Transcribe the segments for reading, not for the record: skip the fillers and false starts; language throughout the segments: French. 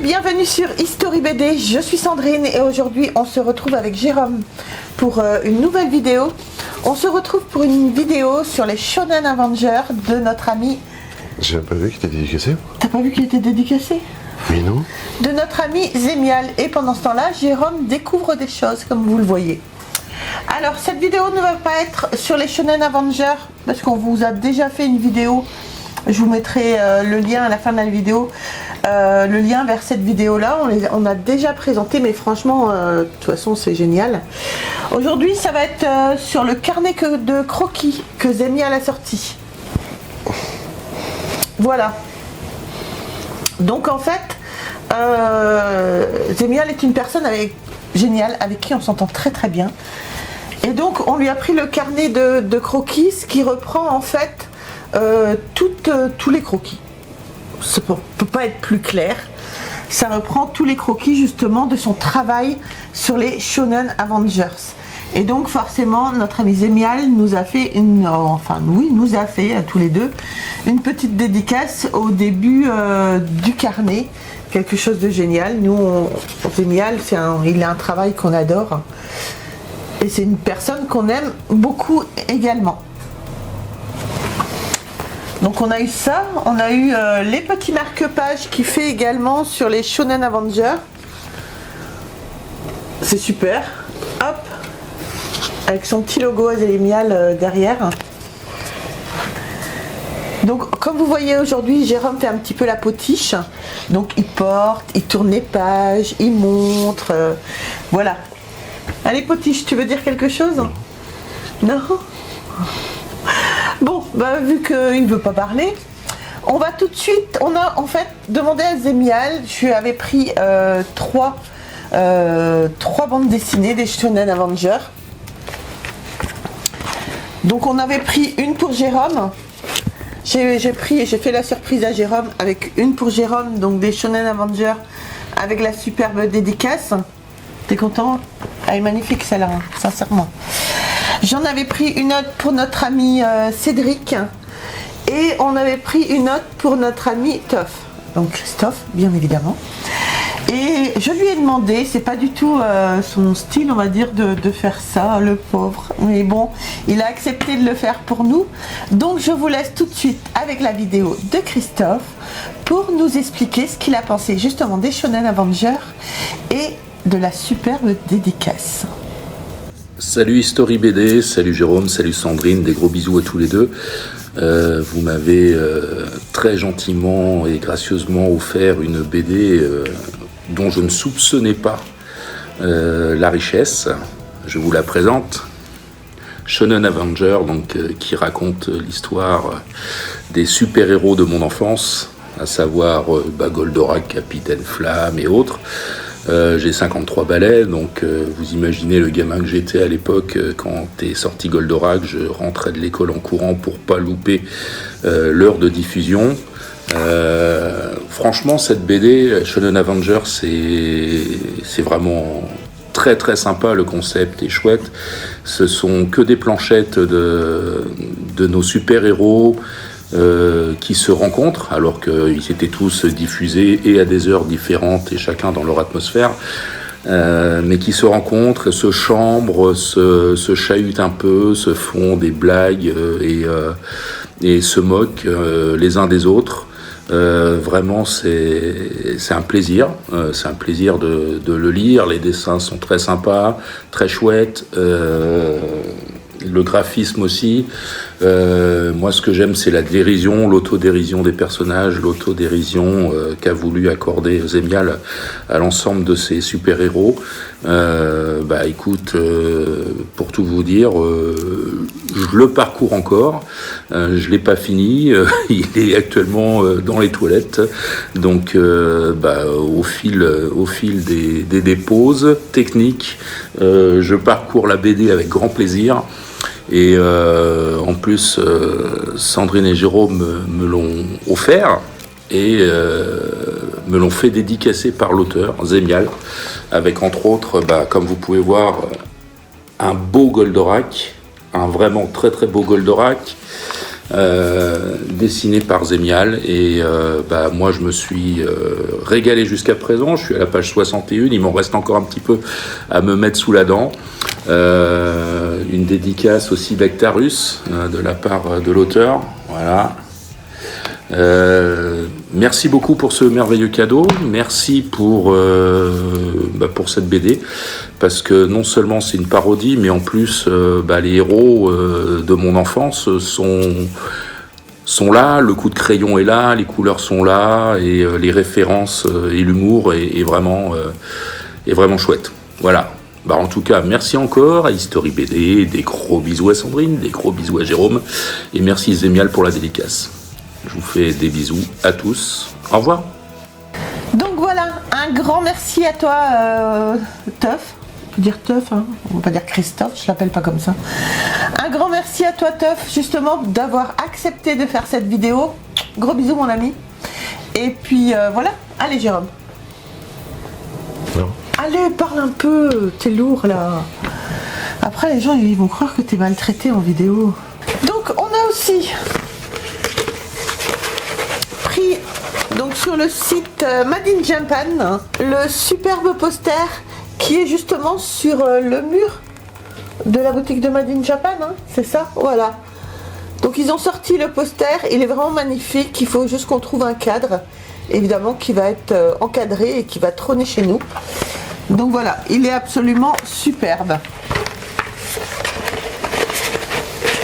bienvenue sur History BD, je suis Sandrine et aujourd'hui on se retrouve avec Jérôme pour une nouvelle vidéo. On se retrouve pour une vidéo sur les Shonen Avengers de notre ami... J'ai même pas vu qu'il était dédicacé. T'as pas vu qu'il était dédicacé? Mais non. De notre ami Zemial. Et pendant ce temps-là, Jérôme découvre des choses comme vous le voyez. Alors cette vidéo ne va pas être sur les Shonen Avengers parce qu'on vous a déjà fait une vidéo. Je vous mettrai le lien à la fin de la vidéo, le lien vers cette vidéo là, on a déjà présenté, mais franchement de toute façon c'est génial. Aujourd'hui ça va être sur le carnet de croquis que Zemial a sorti. Voilà. Donc en fait Zemial est une personne géniale avec qui on s'entend très très bien. Et donc on lui a pris le carnet de croquis, ce qui reprend en fait tous les croquis. Ça ne peut pas être plus clair. Ça reprend tous les croquis justement de son travail sur les Shonen Avengers. Et donc forcément notre ami Zemial nous a fait nous a fait à tous les deux une petite dédicace au début du carnet. Quelque chose de génial. Nous, Zemial, il a un travail qu'on adore. Et c'est une personne qu'on aime beaucoup également. Donc on a eu ça, on a eu les petits marque-pages qu'il fait également sur les Shonen Avengers. C'est super. Hop, avec son petit logo Zemial derrière. Donc comme vous voyez aujourd'hui, Jérôme fait un petit peu la potiche. Donc il porte, il tourne les pages, il montre. Voilà. Allez potiche, tu veux dire quelque chose? Non. Bon, bah, vu qu'il ne veut pas parler, on va tout de suite, on a en fait demandé à Zemial, je lui avais pris trois bandes dessinées des Shonen Avengers. Donc on avait pris une pour Jérôme, j'ai fait la surprise à Jérôme avec une pour Jérôme, donc des Shonen Avengers avec la superbe dédicace. T'es content? Elle est magnifique celle-là, hein, sincèrement. J'en avais pris une autre pour notre ami Cédric et on avait pris une autre pour notre ami Toff, donc Christophe bien évidemment. Et je lui ai demandé, c'est pas du tout son style on va dire de faire ça, le pauvre, mais bon, il a accepté de le faire pour nous. Donc je vous laisse tout de suite avec la vidéo de Christophe pour nous expliquer ce qu'il a pensé justement des Shonen Avengers et de la superbe dédicace. Salut History BD, salut Jérôme, salut Sandrine, des gros bisous à tous les deux. Vous m'avez très gentiment et gracieusement offert une BD dont je ne soupçonnais pas la richesse. Je vous la présente. Shonen Avenger, donc, qui raconte l'histoire des super-héros de mon enfance, à savoir Goldorak, Capitaine Flamme et autres. J'ai 53 balais, donc vous imaginez le gamin que j'étais à l'époque quand est sorti Goldorak. Je rentrais de l'école en courant pour pas louper l'heure de diffusion. Franchement, cette BD Shonen Avenger, c'est vraiment très très sympa. Le concept est chouette. Ce sont que des planchettes de nos super-héros qui se rencontrent alors qu'ils étaient tous diffusés et à des heures différentes et chacun dans leur atmosphère, mais qui se rencontrent, se chambrent, se chahutent un peu, se font des blagues et se moquent les uns des autres. Vraiment c'est un plaisir, de le lire. Les dessins sont très sympas, très chouettes, le graphisme aussi. Moi ce que j'aime c'est la dérision, l'autodérision des personnages, l'autodérision qu'a voulu accorder Zemial à l'ensemble de ses super-héros. Écoute, pour tout vous dire, je le parcours encore, je l'ai pas fini, il est actuellement dans les toilettes, donc au fil des dépauses techniques, je parcours la BD avec grand plaisir. Et en plus, Sandrine et Jérôme me l'ont offert et me l'ont fait dédicacer par l'auteur, Zemial, avec entre autres, comme vous pouvez voir, un beau Goldorak, un vraiment très très beau Goldorak, dessiné par Zemial. Et moi, je me suis régalé jusqu'à présent. Je suis à la page 61. Il m'en reste encore un petit peu à me mettre sous la dent. Une dédicace aussi d'Actarus de la part de l'auteur. Voilà. Merci beaucoup pour ce merveilleux cadeau. Merci pour cette BD, parce que non seulement c'est une parodie, mais en plus les héros de mon enfance sont là, le coup de crayon est là, les couleurs sont là, et les références et l'humour est vraiment chouette. Voilà. En tout cas, merci encore à History BD, des gros bisous à Sandrine, des gros bisous à Jérôme, et merci Zemial pour la dédicace. Je vous fais des bisous à tous. Au revoir. Donc voilà, un grand merci à toi, Teuf. On peut dire Teuf, hein, on va pas dire Christophe, je l'appelle pas comme ça. Un grand merci à toi, Teuf, justement, d'avoir accepté de faire cette vidéo. Gros bisous, mon ami. Et puis voilà, allez, Jérôme. Non. Allez, parle un peu, t'es lourd là. Après, les gens ils vont croire que t'es maltraité en vidéo. Donc, on a aussi pris donc sur le site Made in Japan le superbe poster qui est justement sur le mur de la boutique de Made in Japan, hein, c'est ça, voilà. Donc ils ont sorti le poster, il est vraiment magnifique, il faut juste qu'on trouve un cadre, évidemment qui va être encadré et qui va trôner chez nous. Donc voilà, il est absolument superbe.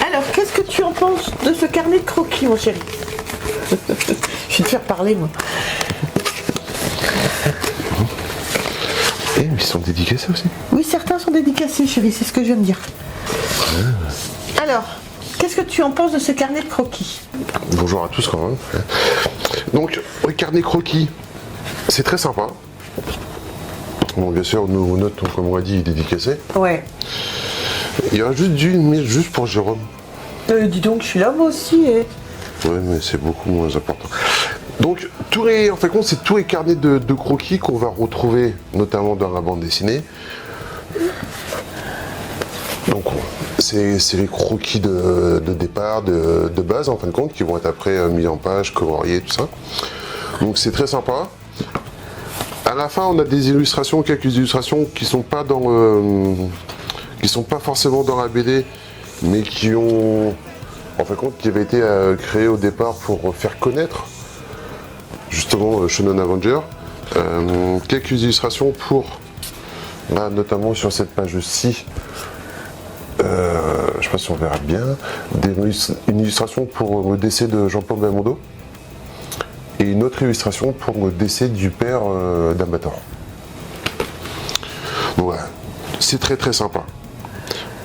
Alors, qu'est-ce que tu en penses de ce carnet de croquis, mon chéri? Je vais te faire parler, moi. Et ils sont dédicacés aussi? Oui, certains sont dédicacés, chérie, c'est ce que je viens de dire. Alors, qu'est-ce que tu en penses de ce carnet de croquis? Bonjour à tous quand même. Donc, le carnet croquis, c'est très sympa. Bon, bien sûr, nos notes, comme on l'a dit, dédicacées. Ouais. Il y aura juste juste pour Jérôme. Dis donc, je suis là, moi aussi. Ouais, mais c'est beaucoup moins important. Donc, en fait, c'est tous les carnets de croquis qu'on va retrouver, notamment dans la bande dessinée. Donc, c'est les croquis de départ, de base, en fin de compte, qui vont être après mis en page, coloriés, tout ça. Donc, c'est très sympa. À la fin, on a des illustrations, quelques illustrations qui sont pas forcément dans la BD, mais qui ont, en fin de compte, qui avaient été créées au départ pour faire connaître justement Shonen Avenger. Quelques illustrations pour, là, notamment sur cette page-ci, je ne sais pas si on verra bien, une illustration pour le décès de Jean-Paul Belmondo. Et une autre illustration pour le décès du père d'Amator. Donc voilà, c'est très très sympa.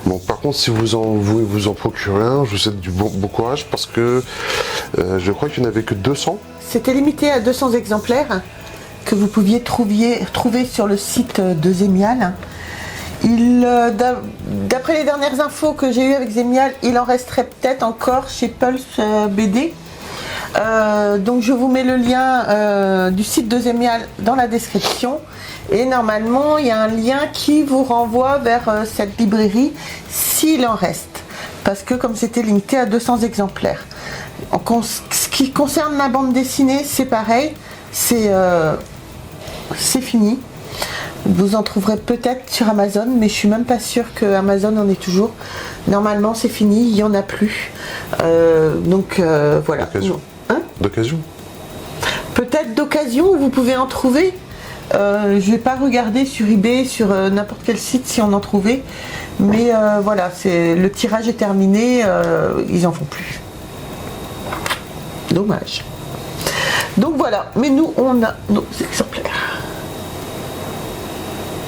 Bon, par contre, si vous voulez vous en procurer un, je vous souhaite du bon courage parce que je crois qu'il n'y en avait que 200. C'était limité à 200 exemplaires que vous pouviez trouver sur le site de Zemial. D'après les dernières infos que j'ai eues avec Zemial, il en resterait peut-être encore chez Pulse BD. Donc je vous mets le lien du site de Zemial dans la description et normalement il y a un lien qui vous renvoie vers cette librairie s'il en reste, parce que comme c'était limité à 200 exemplaires. Ce qui concerne la bande dessinée, c'est pareil, c'est fini. Vous en trouverez peut-être sur Amazon, mais je suis même pas sûre que Amazon en ait toujours. Normalement c'est fini, il n'y en a plus. Voilà. D'occasion. Peut-être d'occasion, vous pouvez en trouver. Je vais pas regarder sur eBay, sur n'importe quel site si on en trouvait. Mais voilà, le tirage est terminé, ils en font plus. Dommage. Donc voilà, mais nous on a nos exemplaires.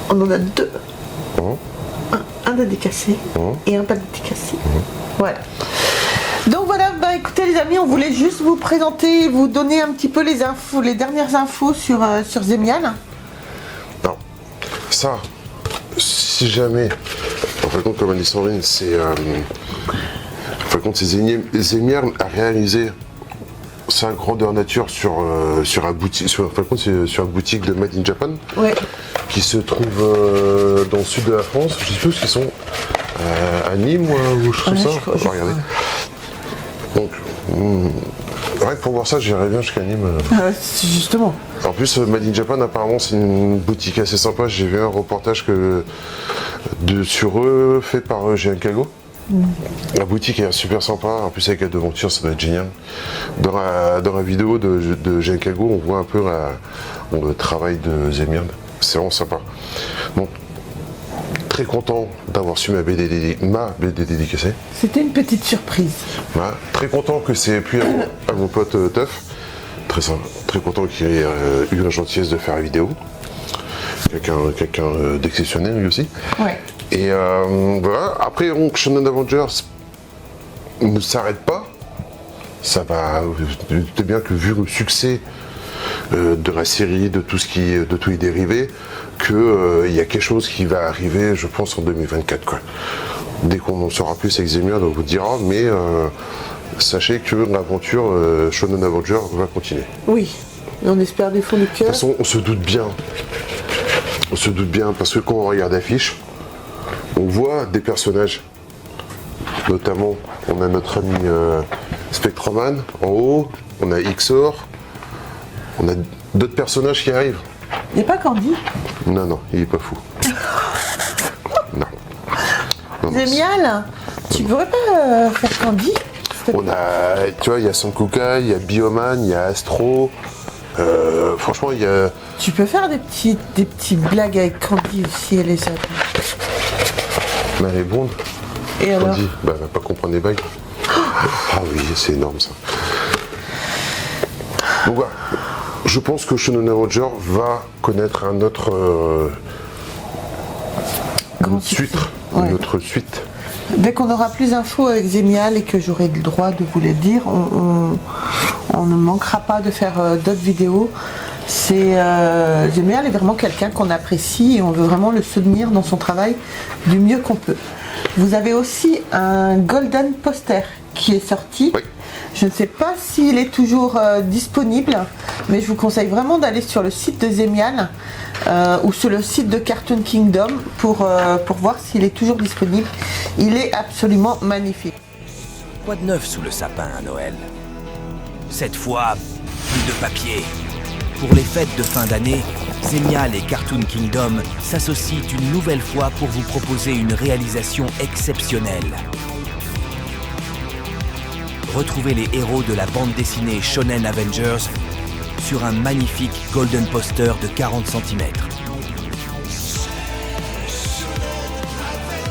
On en a 2. Un dédicacé et un pas dédicacé. Voilà. Donc voilà, écoutez les amis, on voulait juste vous présenter, vous donner un petit peu les infos, les dernières infos sur Zemial. Non, ça, si jamais, en fait, comme a dit Sandrine, c'est Zemial a réalisé sa grandeur nature sur la boutique, sur la boutique de Made in Japan, ouais, qui se trouve dans le sud de la France. Je sais plus qu'ils sont à Nîmes ou je trouve ça. Regardez. Donc, rien que pour voir ça, j'irais bien jusqu'à Nîmes. Justement. En plus, Made in Japan, apparemment, c'est une boutique assez sympa. J'ai vu un reportage sur eux fait par GN Kago. La boutique est super sympa. En plus, avec la devanture, ça doit être génial. Dans la vidéo de GN Kago, on voit un peu le travail de Zemian. C'est vraiment sympa. Donc, très content d'avoir su ma BD dédicacée. C'était une petite surprise. Voilà. Très content que c'est plu à mon pote Teuf. Très content qu'il ait eu la gentillesse de faire la vidéo. Quelqu'un d'exceptionnel lui aussi. Ouais. Et voilà. Après, Shonen Avengers ne s'arrête pas. Ça va. Vous doutez bien que vu le succès de la série, de tous les dérivés, qu'il y a quelque chose qui va arriver, je pense, en 2024. Quoi. Dès qu'on en saura plus avec Zemian, on vous dira, mais sachez que l'aventure Shonen Avenger va continuer. Oui, et on espère des fonds du De cœur. toute façon, on se doute bien. On se doute bien parce que quand on regarde l'affiche, on voit des personnages. Notamment, on a notre ami Spectroman en haut, on a Xor, on a d'autres personnages qui arrivent. Il n'y a pas Candy. Non, il est pas fou. Non. Zemial, tu pourrais pas faire Candy? On a, tu vois, il y a Sankukai, il y a Bioman, il y a Astro. Franchement, il y a. Tu peux faire des petites blagues avec Candy aussi, elle est Mais elle est blonde. Et alors? Candy, elle va pas comprendre les blagues. Ah oui, c'est énorme ça. Donc voilà. Je pense que Shonen Avenger va connaître un autre Grand une suite. succès. Ouais. Une autre suite. Dès qu'on aura plus d'infos avec Zemial et que j'aurai le droit de vous les dire, on ne manquera pas de faire d'autres vidéos. Zemial est vraiment quelqu'un qu'on apprécie et on veut vraiment le soutenir dans son travail du mieux qu'on peut. Vous avez aussi un Golden Poster qui est sorti. Oui. Je ne sais pas s'il est toujours disponible, mais je vous conseille vraiment d'aller sur le site de Zemial ou sur le site de Cartoon Kingdom pour voir s'il est toujours disponible. Il est absolument magnifique. Quoi de neuf sous le sapin à Noël? Cette fois, plus de papier. Pour les fêtes de fin d'année, Zemial et Cartoon Kingdom s'associent une nouvelle fois pour vous proposer une réalisation exceptionnelle. Retrouvez les héros de la bande dessinée Shonen Avengers sur un magnifique Golden Poster de 40 cm.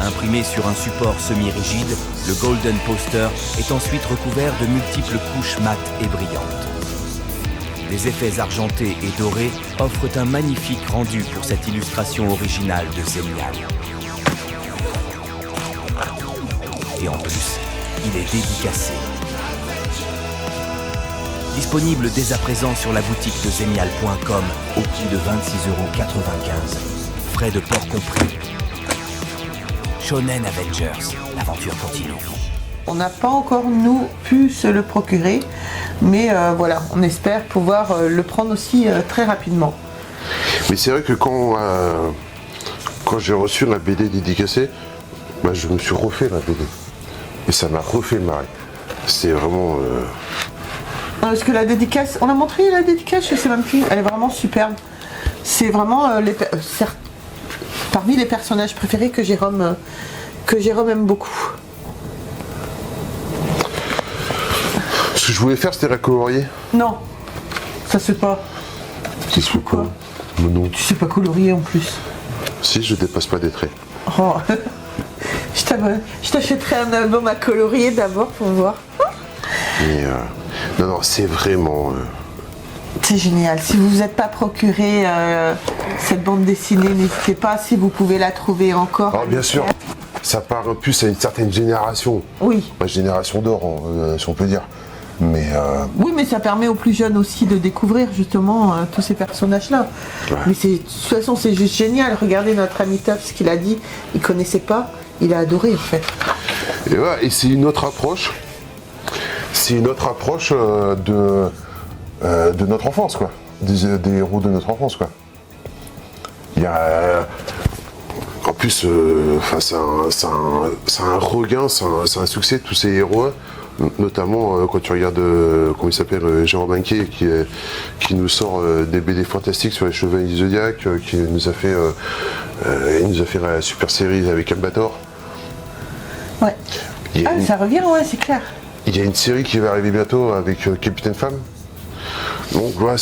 Imprimé sur un support semi-rigide, le Golden Poster est ensuite recouvert de multiples couches mates et brillantes. Des effets argentés et dorés offrent un magnifique rendu pour cette illustration originale de Zemial. Et en plus, il est dédicacé. Disponible dès à présent sur la boutique de Zemial.com au prix de 26,95 €, frais de port compris. Shonen Avengers, l'aventure continue. On n'a pas encore, nous, pu se le procurer, mais voilà, on espère pouvoir le prendre aussi très rapidement. Mais c'est vrai que quand j'ai reçu la BD dédicacée, je me suis refait la BD. Et ça m'a refait marrer. C'est vraiment. Parce que la dédicace, on a montré la dédicace, je sais même plus, elle est vraiment superbe. C'est vraiment parmi les personnages préférés que Jérôme aime beaucoup. Ce que je voulais faire, c'était la colorier. Non, ça se fait pas. Ça se fait quoi? Mais non. Tu sais pas colorier en plus. Si, je dépasse pas des traits. Oh. Je t'achèterai un album à colorier d'abord pour voir. Mais non, c'est vraiment. C'est génial. Si vous vous êtes pas procuré cette bande dessinée, n'hésitez pas. Si vous pouvez la trouver encore. Alors bien sûr, ça parle plus à une certaine génération. Oui. La génération d'or, si on peut dire. Mais oui, mais ça permet aux plus jeunes aussi de découvrir justement tous ces personnages-là. Ouais. Mais de toute façon, c'est juste génial. Regardez notre ami Top, ce qu'il a dit. Il connaissait pas. Il a adoré en fait. Et voilà, et c'est une autre approche. C'est une autre approche de notre enfance, quoi. Des héros de notre enfance, quoi. Il y a. En plus, c'est un regain, c'est un succès, tous ces héros. Notamment quand tu regardes, comment il s'appelle, Jérôme Inquiet, qui nous sort des BD fantastiques sur les Chevaliers du Zodiac, qui nous a fait, la super série avec Albator. Ouais. Il y a Ah, ça revient, ouais, c'est clair. Il y a une série qui va arriver bientôt avec Capitaine Femme. Donc voilà,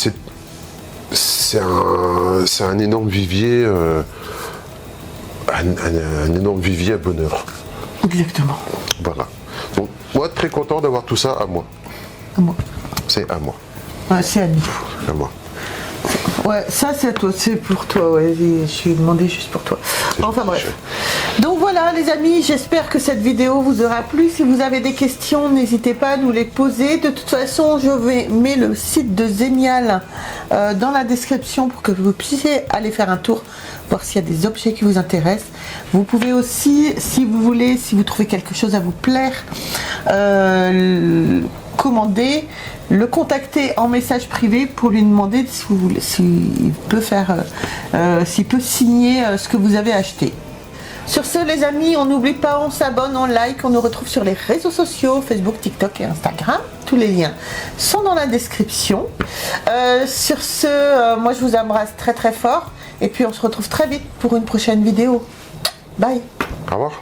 c'est un énorme vivier, un énorme vivier à bonheur. Exactement. Voilà. Donc moi, très content d'avoir tout ça à moi. À moi. C'est à moi. Ouais, c'est à nous. À moi. Ouais, ça c'est à toi, c'est pour toi, ouais, je suis demandé juste pour toi. Enfin bref. Donc voilà les amis, j'espère que cette vidéo vous aura plu. Si vous avez des questions, n'hésitez pas à nous les poser. De toute façon, je vais mettre le site de Zemial dans la description pour que vous puissiez aller faire un tour, voir s'il y a des objets qui vous intéressent. Vous pouvez aussi, si vous voulez, si vous trouvez quelque chose à vous plaire, commander, le contacter en message privé pour lui demander s'il peut s'il peut signer ce que vous avez acheté. Sur ce les amis, on n'oublie pas, on s'abonne, on like, on nous retrouve sur les réseaux sociaux, Facebook, TikTok et Instagram. Tous les liens sont dans la description. Sur ce, moi je vous embrasse très très fort et puis on se retrouve très vite pour une prochaine vidéo. Bye. Au revoir.